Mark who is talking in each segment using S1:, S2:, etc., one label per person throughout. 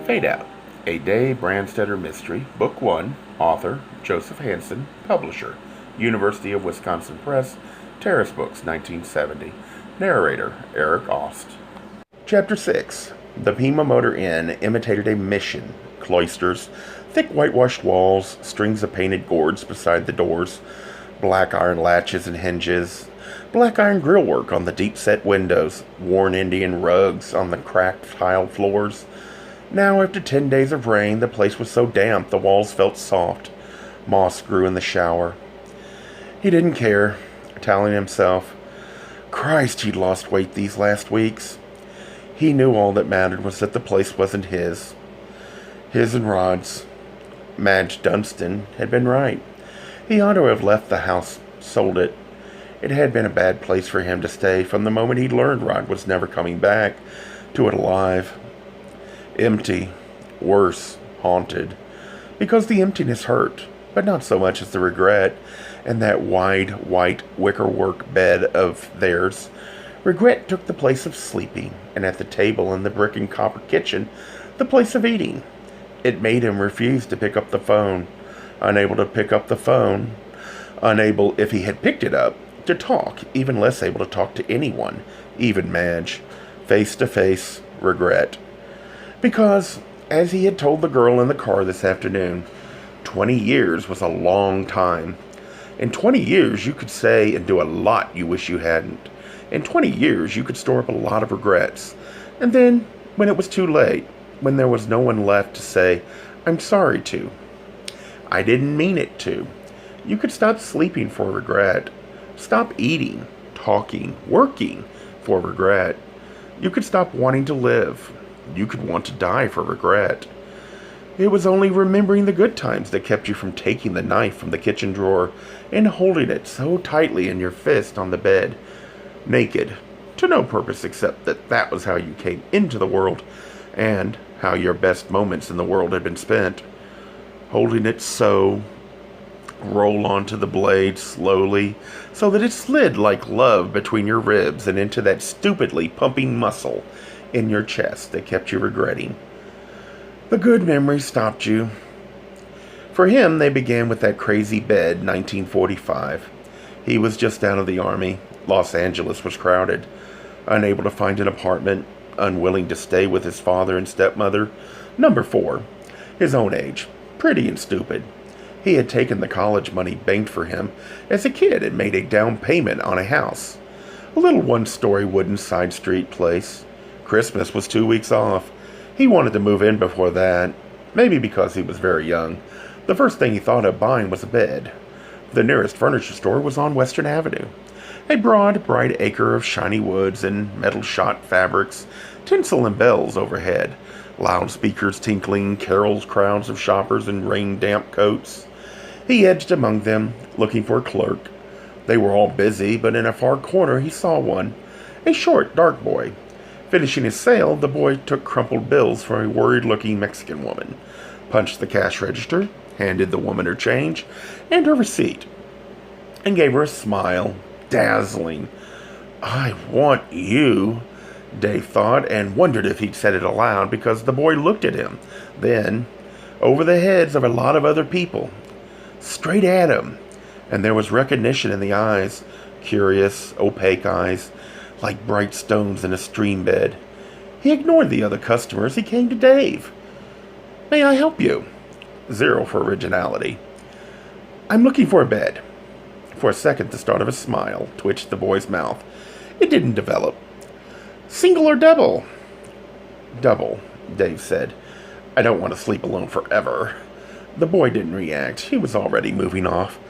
S1: Fadeout, a Day Brandstetter mystery, Book 1, author Joseph Hansen, publisher University of Wisconsin Press, Terrace Books, 1970, narrator Eric Aust. Chapter 6. The Pima Motor Inn imitated a mission. Cloisters, thick whitewashed walls, strings of painted gourds beside the doors, black iron latches and hinges, black iron grillwork on the deep-set windows, worn Indian rugs on the cracked tiled floors. Now, after 10 days of rain, the place was so damp the walls felt soft. Moss grew in the shower. He didn't care, telling himself, Christ, he'd lost weight these last weeks. He knew all that mattered was that the place wasn't his. His and Rod's. Madge Dunstan had been right. He ought to have left the house, sold it. It had been a bad place for him to stay from the moment he'd learned Rod was never coming back to it alive. Empty, worse, haunted, because the emptiness hurt, but not so much as the regret, and that wide, white, wickerwork bed of theirs. Regret took the place of sleeping, and at the table in the brick and copper kitchen, the place of eating. It made him refuse to pick up the phone, unable to pick up the phone, unable, if he had picked it up, to talk, even less able to talk to anyone, even Madge, face to face, regret. Because, as he had told the girl in the car this afternoon, 20 years was a long time. In 20 years, you could say and do a lot you wish you hadn't. In 20 years, you could store up a lot of regrets. And then, when it was too late, when there was no one left to say, I'm sorry to. I didn't mean it to. You could stop sleeping for regret. Stop eating, talking, working for regret. You could stop wanting to live. You could want to die for regret. It was only remembering the good times that kept you from taking the knife from the kitchen drawer and holding it so tightly in your fist on the bed, naked, to no purpose except that that was how you came into the world and how your best moments in the world had been spent. Holding it so, roll onto the blade slowly so that it slid like love between your ribs and into that stupidly pumping muscle in your chest that kept you regretting. The good memories stopped you. For him, they began with that crazy bed, 1945. He was just out of the army. Los Angeles was crowded. Unable to find an apartment. Unwilling to stay with his father and stepmother. Number 4. His own age. Pretty and stupid. He had taken the college money banked for him as a kid and made a down payment on a house. A little one-story wooden side street place. Christmas was 2 weeks off. He wanted to move in before that, maybe because he was very young. The first thing he thought of buying was a bed. The nearest furniture store was on Western Avenue. A broad, bright acre of shiny woods and metal-shot fabrics, tinsel and bells overhead, loudspeakers tinkling, carols, crowds of shoppers in rain-damp coats. He edged among them, looking for a clerk. They were all busy, but in a far corner he saw one, a short, dark boy. Finishing his sale, the boy took crumpled bills from a worried-looking Mexican woman, punched the cash register, handed the woman her change and her receipt, and gave her a smile, dazzling. I want you, Dave thought, and wondered if he'd said it aloud because the boy looked at him. Then, over the heads of a lot of other people, straight at him, and there was recognition in the eyes, curious, opaque eyes, like bright stones in a stream bed. He ignored the other customers. He came to Dave. May I help you? 0 for originality. I'm looking for a bed. For a second, the start of a smile twitched the boy's mouth. It didn't develop. Single or double? Double, Dave said. I don't want to sleep alone forever. The boy didn't react. He was already moving off.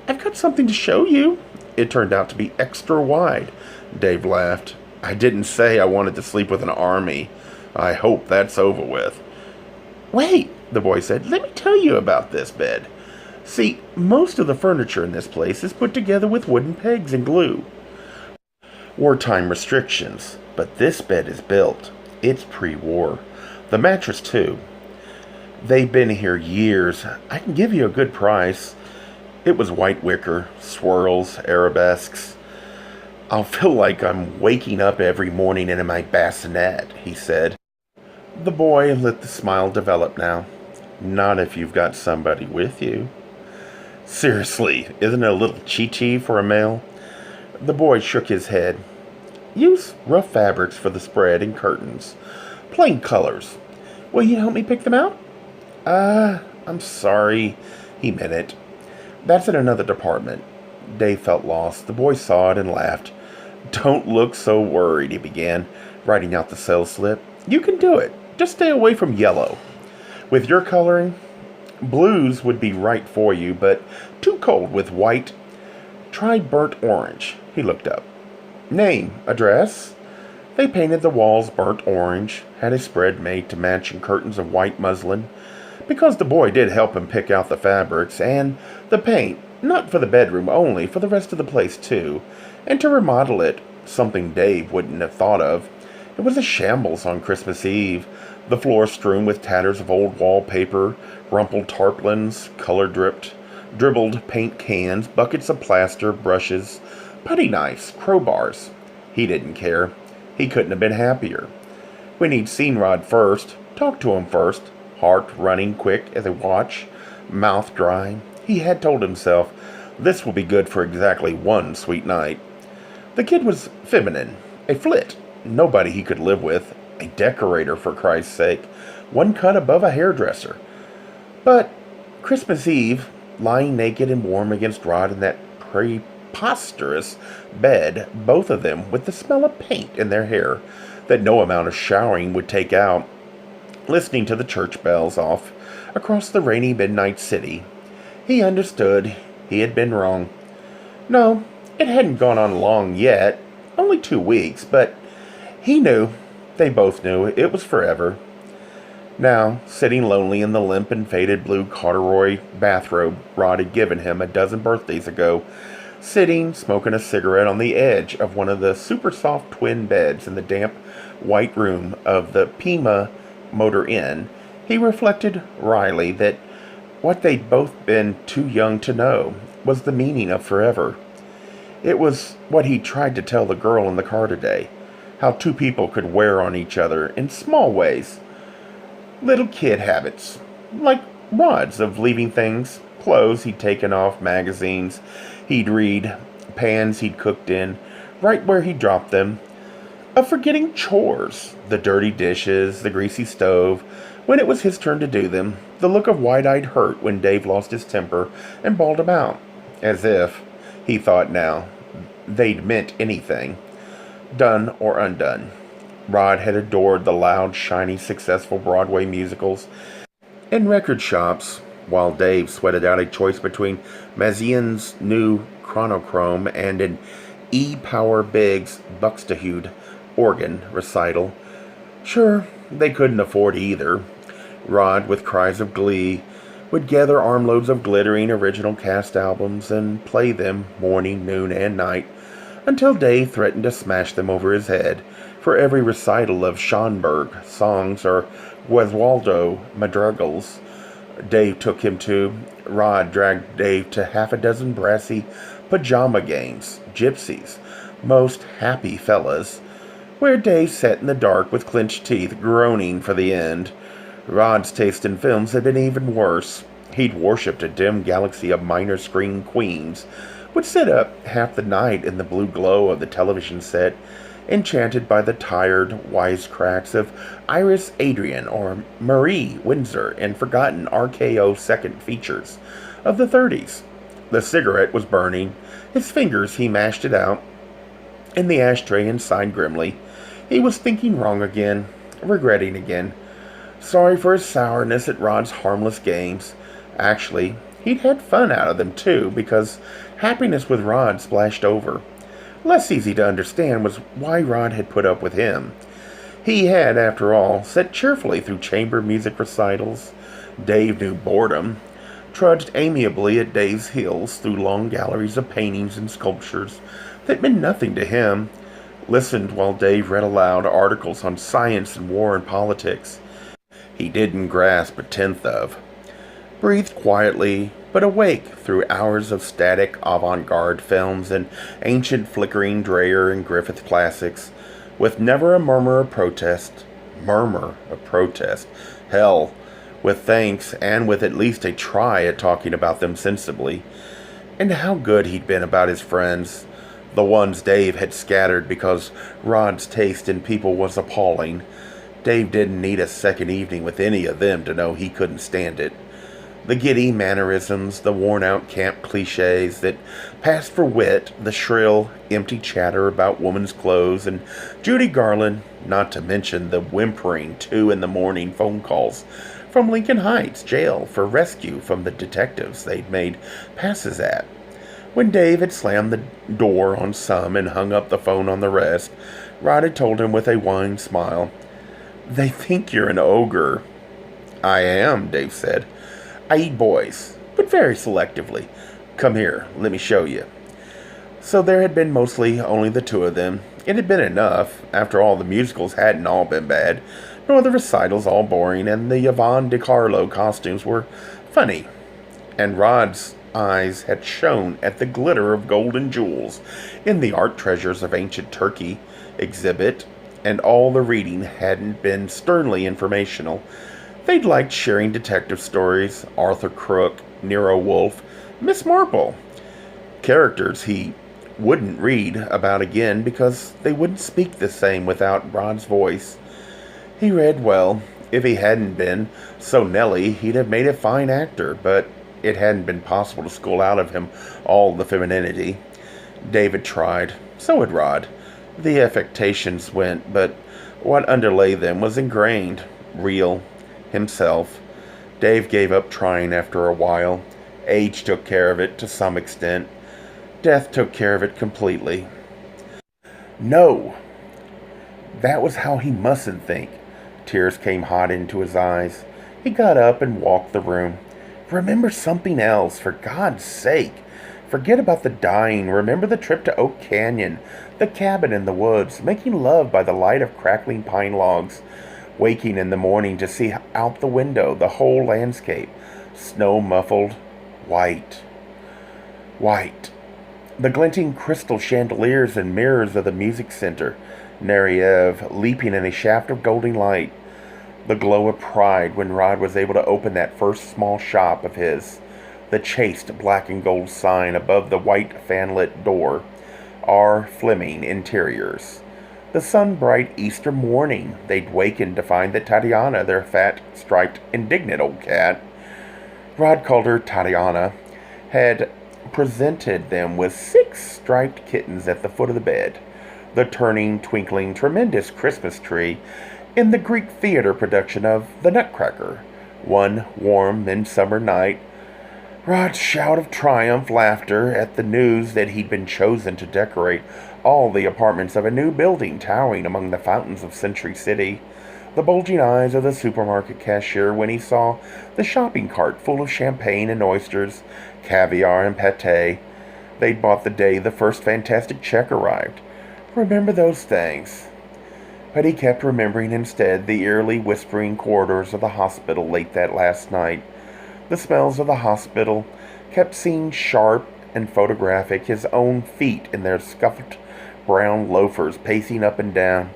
S1: I've got something to show you. It turned out to be extra wide. Dave laughed. I didn't say I wanted to sleep with an army. I hope that's over with. Wait, the boy said. Let me tell you about this bed. See, most of the furniture in this place is put together with wooden pegs and glue. Wartime restrictions. But this bed is built. It's pre-war. The mattress, too. They've been here years. I can give you a good price. It was white wicker, swirls, arabesques. I'll feel like I'm waking up every morning in my bassinet, he said. The boy let the smile develop now. Not if you've got somebody with you. Seriously, isn't it a little cheechy for a male? The boy shook his head. Use rough fabrics for the spread and curtains. Plain colors. Will you help me pick them out? I'm sorry. He meant it. That's in another department. Dave felt lost. The boy saw it and laughed. Don't look so worried, he began, writing out the sales slip. You can do it. Just stay away from yellow. With your coloring, blues would be right for you, but too cold with white. Try burnt orange. He looked up. Name, address. They painted the walls burnt orange, had a spread made to match and curtains of white muslin, because the boy did help him pick out the fabrics and the paint, not for the bedroom only, for the rest of the place too, and to remodel it, something Dave wouldn't have thought of. It was a shambles on Christmas Eve, the floor strewn with tatters of old wallpaper, rumpled tarpaulins, dribbled paint cans, buckets of plaster, brushes, putty knives, crowbars. He didn't care. He couldn't have been happier. When he'd seen Rod first, talked to him first, heart running quick as a watch, mouth dry, he had told himself, this will be good for exactly one sweet night. The kid was feminine, a flit, nobody he could live with, a decorator for Christ's sake, one cut above a hairdresser. But Christmas Eve, lying naked and warm against Rod in that preposterous bed, both of them with the smell of paint in their hair that no amount of showering would take out, listening to the church bells off across the rainy midnight city, he understood he had been wrong. No, it hadn't gone on long yet, only 2 weeks, but he knew, they both knew, it was forever. Now, sitting lonely in the limp and faded blue corduroy bathrobe Rod had given him a dozen birthdays ago, sitting, smoking a cigarette on the edge of one of the super soft twin beds in the damp white room of the Pima Motor Inn, he reflected wryly that what they'd both been too young to know was the meaning of forever. It was what he tried to tell the girl in the car today, how two people could wear on each other in small ways. Little kid habits, like Rod's of leaving things, clothes he'd taken off, magazines he'd read, pans he'd cooked in, right where he dropped them, of forgetting chores, the dirty dishes, the greasy stove, when it was his turn to do them, the look of wide-eyed hurt when Dave lost his temper and bawled him out, as if, he thought now, they'd meant anything, done or undone. Rod had adored the loud, shiny, successful Broadway musicals and record shops, while Dave sweated out a choice between Mazian's new chronochrome and an E. Power Biggs Buxtehude organ recital. Sure, they couldn't afford either. Rod, with cries of glee, would gather armloads of glittering original cast albums and play them morning, noon, and night, until Dave threatened to smash them over his head for every recital of Schönberg songs or Gesualdo madrigals Dave took him to. Rod dragged Dave to half a dozen brassy pajama games, gypsies, most happy fellas, where Dave sat in the dark with clenched teeth, groaning for the end. Rod's taste in films had been even worse. He'd worshipped a dim galaxy of minor screen queens, would sit up half the night in the blue glow of the television set, enchanted by the tired wisecracks of Iris Adrian or Marie Windsor and forgotten RKO second features of the 30s. The cigarette was burning. His fingers, he mashed it out in the ashtray and sighed grimly. He was thinking wrong again, regretting again. Sorry for his sourness at Rod's harmless games. Actually, he'd had fun out of them too, because happiness with Rod splashed over. Less easy to understand was why Rod had put up with him. He had, after all, sat cheerfully through chamber music recitals. Dave knew boredom, trudged amiably at Dave's heels through long galleries of paintings and sculptures that meant nothing to him, listened while Dave read aloud articles on science and war and politics he didn't grasp a tenth of, breathed quietly but awake through hours of static avant-garde films and ancient flickering Dreyer and Griffith classics, with never a murmur of protest, murmur of protest. Hell, with thanks and with at least a try at talking about them sensibly. And how good he'd been about his friends. The ones Dave had scattered because Rod's taste in people was appalling. Dave didn't need a second evening with any of them to know he couldn't stand it. The giddy mannerisms, the worn-out camp cliches that passed for wit, the shrill, empty chatter about women's clothes, and Judy Garland, not to mention the whimpering 2 in the morning phone calls from Lincoln Heights jail for rescue from the detectives they'd made passes at. When Dave had slammed the door on some and hung up the phone on the rest, Rod had told him with a wan smile, "They think you're an ogre." "I am," Dave said. "I eat boys, but very selectively. Come here, let me show you." So there had been mostly only the two of them. It had been enough. After all, the musicals hadn't all been bad, nor the recitals all boring, and the Yvonne DiCarlo costumes were funny. And Rod's eyes had shone at the glitter of golden jewels in the art treasures of ancient Turkey exhibit, and all the reading hadn't been sternly informational. They'd liked sharing detective stories, Arthur Crook, Nero Wolfe, Miss Marple. Characters he wouldn't read about again because they wouldn't speak the same without Rod's voice. He read well. If he hadn't been so Nelly, he'd have made a fine actor, but it hadn't been possible to school out of him all the femininity. David tried. So had Rod. The affectations went, but what underlay them was ingrained, real, himself. Dave gave up trying after a while. Age took care of it to some extent. Death took care of it completely. No! That was how he mustn't think. Tears came hot into his eyes. He got up and walked the room. Remember something else, for God's sake. Forget about the dying. Remember the trip to Oak Canyon, the cabin in the woods, making love by the light of crackling pine logs, waking in the morning to see out the window the whole landscape, snow-muffled, white. White. The glinting crystal chandeliers and mirrors of the music center, Neriev leaping in a shaft of golden light. The glow of pride when Rod was able to open that first small shop of his. The chaste black and gold sign above the white fan-lit door. R. Fleming Interiors. The sun-bright Easter morning they'd wakened to find that Tatiana, their fat, striped, indignant old cat, Rod called her Tatiana, had presented them with 6 striped kittens at the foot of the bed. The turning, twinkling, tremendous Christmas tree in the Greek theater production of The Nutcracker. One warm midsummer night, Rod's shout of triumph, laughter at the news that he'd been chosen to decorate all the apartments of a new building towering among the fountains of Century City. The bulging eyes of the supermarket cashier when he saw the shopping cart full of champagne and oysters, caviar and pâté they'd bought the day the first fantastic check arrived. Remember those things. But he kept remembering instead the eerily whispering corridors of the hospital late that last night. The smells of the hospital kept seeing sharp and photographic, his own feet in their scuffed brown loafers pacing up and down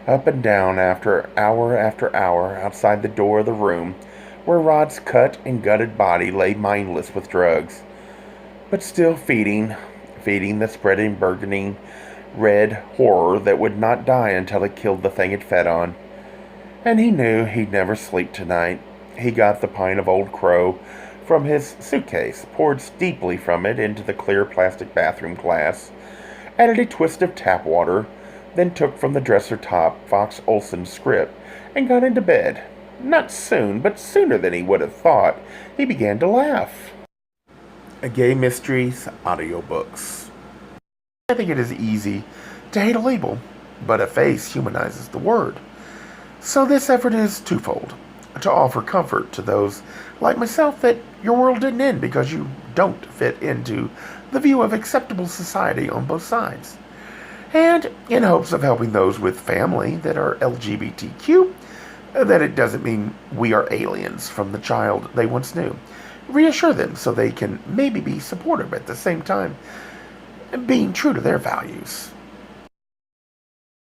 S1: after hour outside the door of the room where Rod's cut and gutted body lay mindless with drugs, but still feeding the spreading burgeoning red horror that would not die until it killed the thing it fed on. And he knew he'd never sleep tonight. He got the pint of Old Crow from his suitcase, poured steeply from it into the clear plastic bathroom glass, added a twist of tap water, then took from the dresser top Fox Olson's script and got into bed. Not soon, but sooner than he would have thought, he began to laugh. Gay Mysteries audiobooks. I think it is easy to hate a label, but a face humanizes the word. So this effort is twofold. To offer comfort to those like myself that your world didn't end because you don't fit into the view of acceptable society on both sides. And in hopes of helping those with family that are LGBTQ, that it doesn't mean we are aliens from the child they once knew. Reassure them so they can maybe be supportive at the same time, being true to their values.